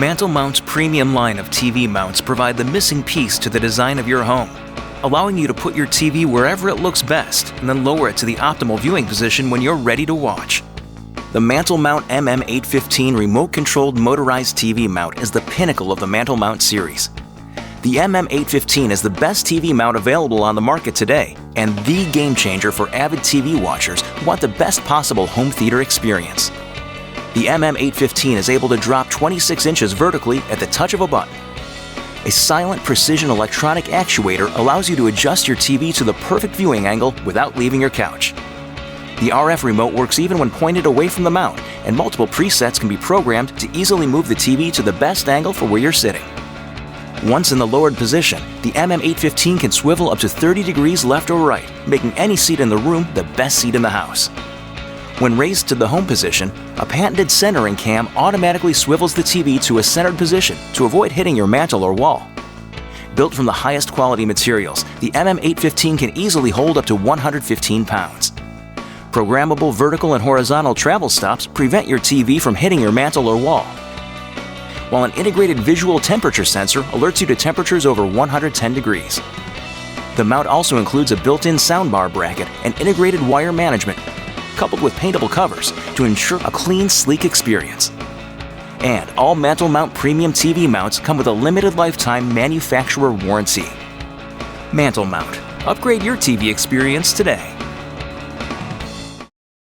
MantelMount's premium line of TV mounts provide the missing piece to the design of your home, allowing you to put your TV wherever it looks best and then lower it to the optimal viewing position when you're ready to watch. The MantelMount MM815 remote-controlled motorized TV mount is the pinnacle of the MantelMount series. The MM815 is the best TV mount available on the market today and the game changer for avid TV watchers who want the best possible home theater experience. The MM815 is able to drop 26 inches vertically at the touch of a button. A silent precision electronic actuator allows you to adjust your TV to the perfect viewing angle without leaving your couch. The RF remote works even when pointed away from the mount, and multiple presets can be programmed to easily move the TV to the best angle for where you're sitting. Once in the lowered position, the MM815 can swivel up to 30 degrees left or right, making any seat in the room the best seat in the house. When raised to the home position, a patented centering cam automatically swivels the TV to a centered position to avoid hitting your mantel or wall. Built from the highest quality materials, the MM815 can easily hold up to 115 pounds. Programmable vertical and horizontal travel stops prevent your TV from hitting your mantel or wall, while an integrated visual temperature sensor alerts you to temperatures over 110 degrees. The mount also includes a built-in soundbar bracket and integrated wire management, coupled with paintable covers to ensure a clean, sleek experience. And all MantelMount premium TV mounts come with a limited lifetime manufacturer warranty. MantelMount. Upgrade your TV experience today.